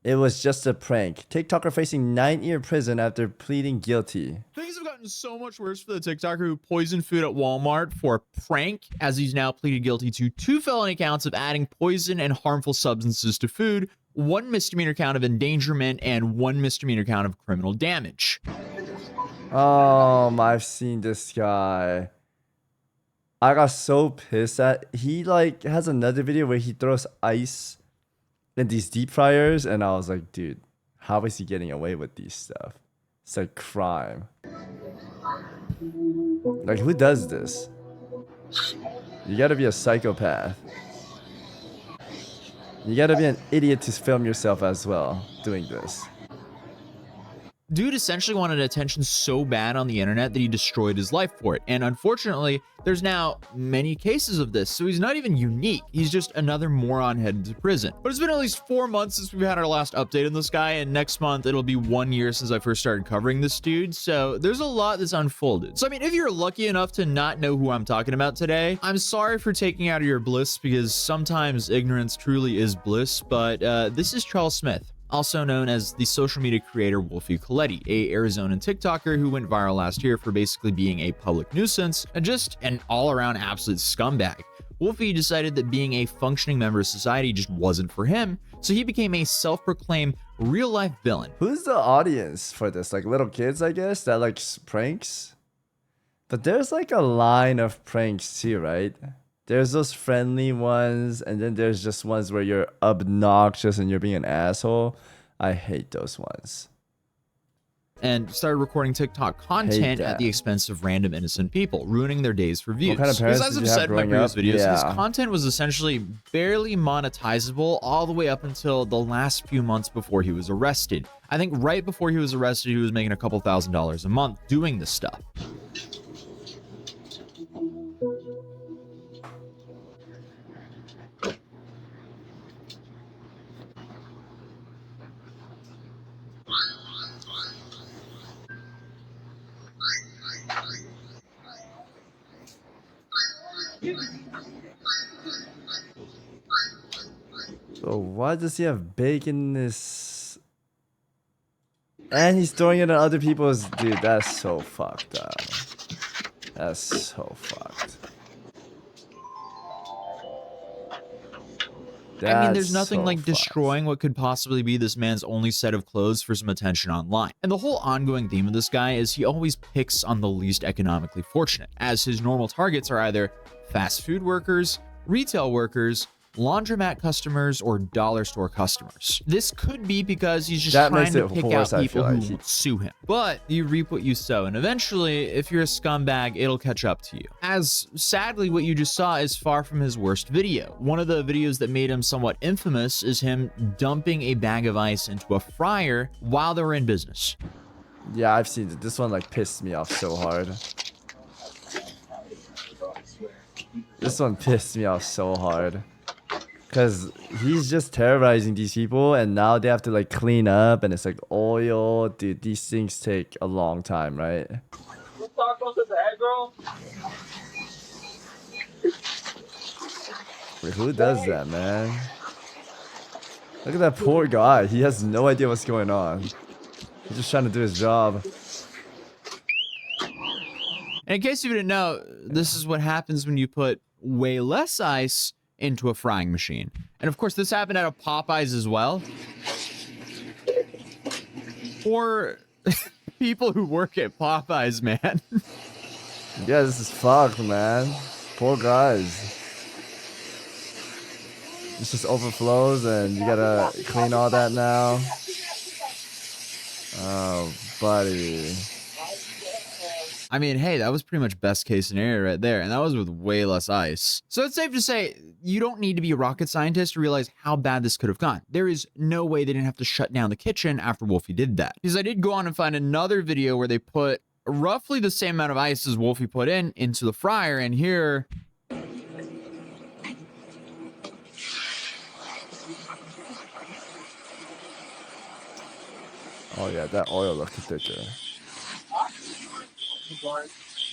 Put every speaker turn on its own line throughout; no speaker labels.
It was just a prank. TikToker facing 9-year prison after pleading guilty.
Things have gotten so much worse for the TikToker who poisoned food at Walmart for a prank, as he's now pleaded guilty to 2 felony counts of adding poison and harmful substances to food, 1 misdemeanor count of endangerment, and 1 misdemeanor count of criminal damage.
I've seen this guy. I got so pissed at he like has another video where he throws ice in these deep fryers, and I was like, dude, how is he getting away with these stuff? It's like crime. Like, who does this? You gotta be a psychopath. You gotta be an idiot to film yourself as well doing this.
Dude essentially wanted attention so bad on the internet that he destroyed his life for it. And unfortunately, there's now many cases of this, so he's not even unique. He's just another moron headed to prison. But it's been at least 4 months since we've had our last update on this guy, and next month it'll be 1 year since I first started covering this dude, so there's a lot that's unfolded. So I mean, if you're lucky enough to not know who I'm talking about today, I'm sorry for taking out of your bliss, because sometimes ignorance truly is bliss, but this is Charles Smith, also known as the social media creator Wolfie Kleti, a Arizonan TikToker who went viral last year for basically being a public nuisance and just an all-around absolute scumbag. Wolfie decided that being a functioning member of society just wasn't for him, so he became a self-proclaimed real-life villain.
Who's the audience for this? Like little kids, I guess, that like pranks? But there's like a line of pranks too, right? There's those friendly ones, and then there's just ones where you're obnoxious and you're being an asshole. I hate those ones.
And started recording TikTok content at the expense of random innocent people, ruining their days for views.
What kind of parents
Because as
did
I've
you have
said in my
growing
previous
up?
videos, his
Yeah.
content was essentially barely monetizable all the way up until the last few months before he was arrested. I think right before he was arrested, he was making a couple $1,000s a month doing this stuff.
So why does he have bacon in this? And he's throwing it at other people's. Dude, that's so fucked up. That's so fucked.
I mean, there's
That's
nothing
so
like
fucked.
destroying what could possibly be this man's only set of clothes for some attention online. And the whole ongoing theme of this guy is he always picks on the least economically fortunate, as his normal targets are either fast food workers, retail workers, laundromat customers, or dollar store customers. This could be because he's just trying to pick out people who will sue him. But you reap what you sow, and eventually, if you're a scumbag, it'll catch up to you. As sadly, what you just saw is far from his worst video. One of the videos that made him somewhat infamous is him dumping a bag of ice into a fryer while they were in business.
Yeah, I've seen it. This one like pissed me off so hard. This one pissed me off so hard. Because he's just terrorizing these people, and now they have to like clean up, and it's like oil. Dude, these things take a long time, right? Wait, who does that, man? Look at that poor guy. He has no idea what's going on. He's just trying to do his job.
And in case you didn't know, this is what happens when you put way less ice into a frying machine. And of course, this happened at a Popeyes as well. Or people who work at Popeyes, man.
Yeah, this is fucked, man. Poor guys. This just overflows, and you gotta clean all that now. Oh, buddy.
I mean, hey, that was pretty much best case scenario right there, and that was with way less ice. So it's safe to say, you don't need to be a rocket scientist to realize how bad this could have gone. There is no way they didn't have to shut down the kitchen after Wolfie did that. Because I did go on and find another video where they put roughly the same amount of ice as Wolfie put into the fryer, and here...
Oh yeah, that oil looked thicker.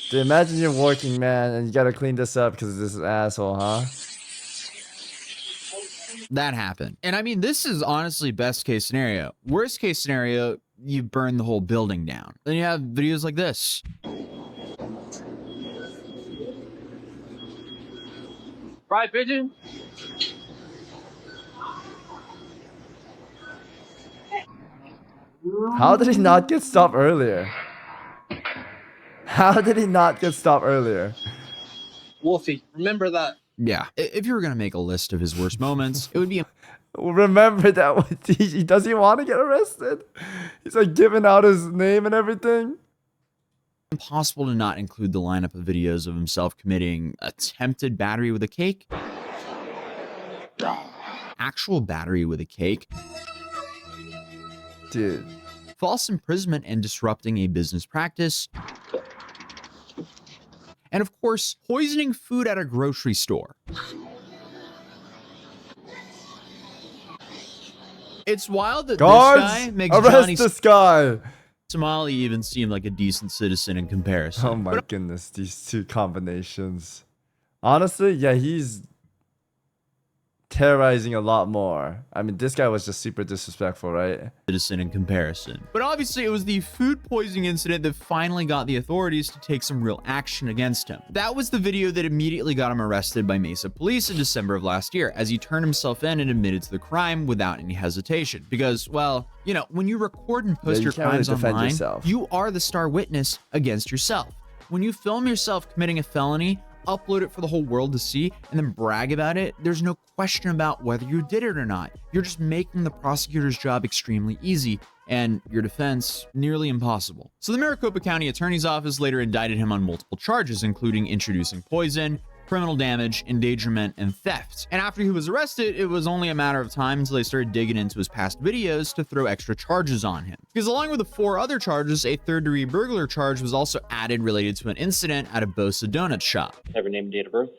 Dude, imagine you're working, man, and you gotta clean this up because of this asshole, huh?
That happened. And I mean, this is honestly best case scenario. Worst case scenario, you burn the whole building down. Then you have videos like this.
Fried pigeon?
How did he not get stopped earlier? How did he not get stopped earlier?
Wolfie, remember that.
Yeah. If you were going to make a list of his worst moments, it would be
Remember that does he want to get arrested? He's like giving out his name and everything.
impossible to not include the lineup of videos of himself committing attempted battery with a cake, actual battery with a cake,
Dude.
false imprisonment and disrupting a business practice, and of course, poisoning food at a grocery store. It's wild that
Guards,
this guy makes
arrest
Johnny
this guy.
Somali even seem like a decent citizen in comparison.
Oh my goodness, these two combinations. Honestly, yeah, he's terrorizing a lot more. I mean, this guy was just super disrespectful, right?
Citizen in comparison. But obviously it was the food poisoning incident that finally got the authorities to take some real action against him. That was the video that immediately got him arrested by Mesa police in December of last year, as he turned himself in and admitted to the crime without any hesitation. Because, well, you know, when you record and post your crimes online, you are the star witness against yourself. When you film yourself committing a felony, upload it for the whole world to see, and then brag about it, there's no question about whether you did it or not. You're just making the prosecutor's job extremely easy and your defense nearly impossible. So the Maricopa County Attorney's Office later indicted him on multiple charges, including introducing poison, criminal damage, endangerment, and theft. And after he was arrested, it was only a matter of time until they started digging into his past videos to throw extra charges on him. Because along with the 4 other charges, a third-degree burglar charge was also added related to an incident at a Bosa donut shop.
Have your name and date of birth?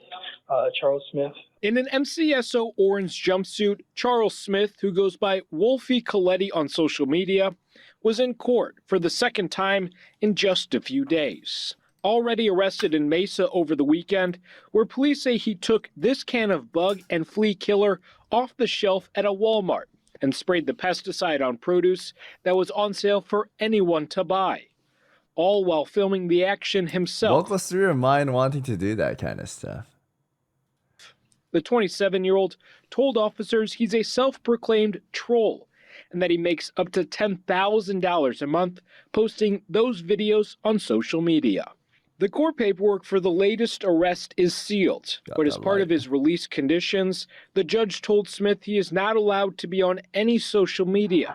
Charles Smith.
In an MCSO orange jumpsuit, Charles Smith, who goes by Wolfie Kleti on social media, was in court for the second time in just a few days. Already arrested in Mesa over the weekend, where police say he took this can of bug and flea killer off the shelf at a Walmart and sprayed the pesticide on produce that was on sale for anyone to buy, all while filming the action himself.
What goes through your mind wanting to do that kind of stuff?
The 27-year-old told officers he's a self-proclaimed troll and that he makes up to $10,000 a month posting those videos on social media. The court paperwork for the latest arrest is sealed, but as part of his release conditions, the judge told Smith he is not allowed to be on any social media,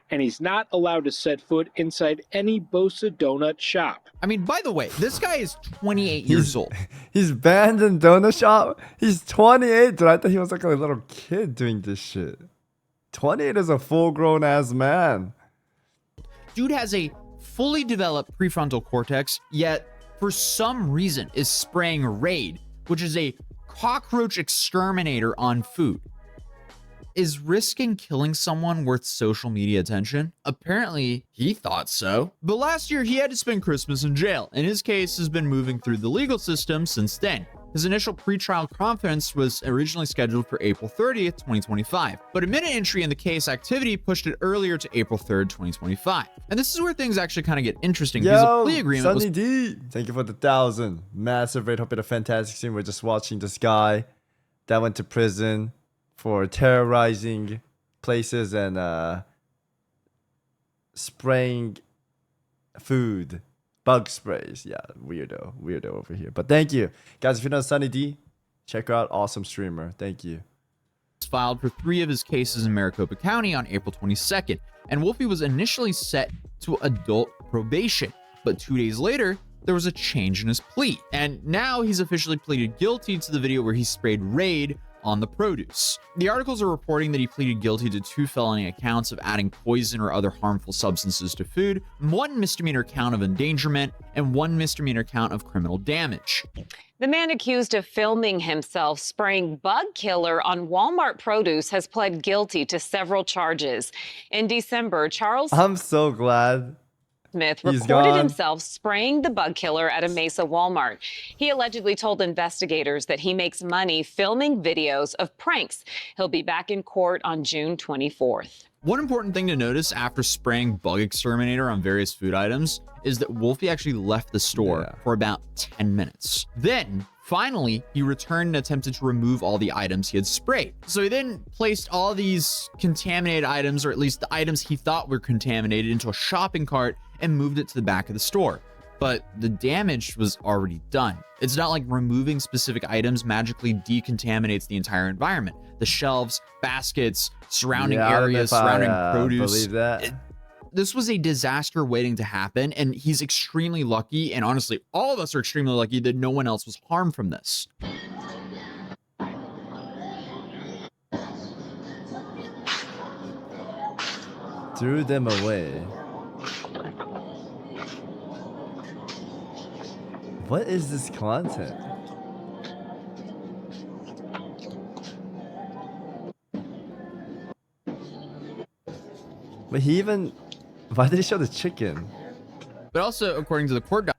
and he's not allowed to set foot inside any Bosa donut shop.
I mean, by the way, this guy is 28 years old.
He's banned in donut shop. He's 28, dude. I thought he was like a little kid doing this shit. 28 is a full-grown ass man.
Dude has a fully developed prefrontal cortex, yet for some reason is spraying Raid, which is a cockroach exterminator, on food. Is risking killing someone worth social media attention? Apparently, he thought so. But last year, he had to spend Christmas in jail, and his case has been moving through the legal system since then. His initial pretrial conference was originally scheduled for April 30th, 2025, but a minute entry in the case activity pushed it earlier to April 3rd, 2025. And this is where things actually kind of get interesting, because the plea agreement
Sunny D, thank you for the 1,000. Massive rate. Hope you had a fantastic stream. We're just watching this guy that went to prison for terrorizing places and spraying food. Bug sprays. Yeah, weirdo over here. But thank you. Guys, if you know Sunny D, check her out. Awesome streamer. Thank you.
Filed for 3 of his cases in Maricopa County on April 22nd, and Wolfie was initially set to adult probation, but 2 days later, there was a change in his plea, and now he's officially pleaded guilty to the video where he sprayed Raid on the produce. The articles are reporting that he pleaded guilty to 2 felony accounts of adding poison or other harmful substances to food, 1 misdemeanor count of endangerment, and 1 misdemeanor count of criminal damage.
The man accused of filming himself spraying bug killer on Walmart produce has pled guilty to several charges. In December, Charles...
I'm so glad
Smith
He's
recorded
gone.
himself spraying the bug killer at a Mesa Walmart. He allegedly told investigators that he makes money filming videos of pranks. He'll be back in court on June 24th.
One important thing to notice after spraying bug exterminator on various food items is that Wolfie actually left the store for about 10 minutes. Then, finally, he returned and attempted to remove all the items he had sprayed. So he then placed all these contaminated items, or at least the items he thought were contaminated, into a shopping cart and moved it to the back of the store. But the damage was already done. It's not like removing specific items magically decontaminates the entire environment. The shelves, baskets, surrounding areas, surrounding produce.
Believe that.
This was a disaster waiting to happen, and he's extremely lucky, and honestly, all of us are extremely lucky that no one else was harmed from this.
Threw them away. What is this content? But he even... Why did he show the chicken?
But also, according to the court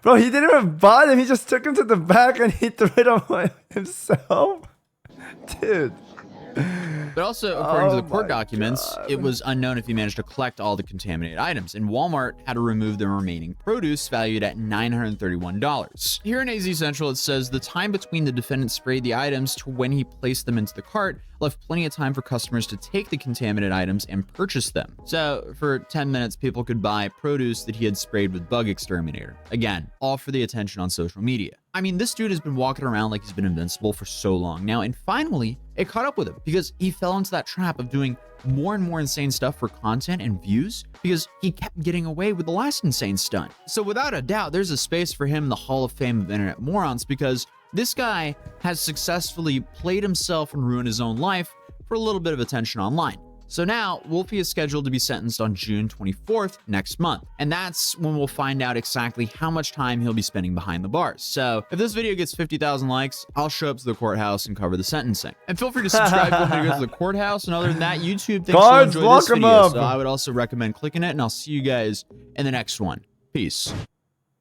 Bro, he didn't even buy them. He just took them to the back and he threw it away himself. Dude.
But also, according to the court
my
documents,
God.
it was unknown if he managed to collect all the contaminated items, and Walmart had to remove the remaining produce valued at $931. Here in AZ Central, it says the time between the defendant sprayed the items to when he placed them into the cart left plenty of time for customers to take the contaminated items and purchase them. So for 10 minutes, people could buy produce that he had sprayed with bug exterminator. Again, all for the attention on social media. I mean, this dude has been walking around like he's been invincible for so long now, and finally, it caught up with him because he fell into that trap of doing more and more insane stuff for content and views because he kept getting away with the last insane stunt. So without a doubt, there's a space for him in the Hall of Fame of internet morons because this guy has successfully played himself and ruined his own life for a little bit of attention online. So now, Wolfie is scheduled to be sentenced on June 24th next month. And that's when we'll find out exactly how much time he'll be spending behind the bars. So if this video gets 50,000 likes, I'll show up to the courthouse and cover the sentencing. And feel free to subscribe if you want me to go to the courthouse. And other than that, YouTube thinks you'll enjoy this video. So I would also recommend clicking it, and I'll see you guys in the next one. Peace.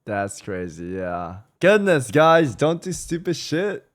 That's crazy, yeah. Goodness, guys, don't do stupid shit.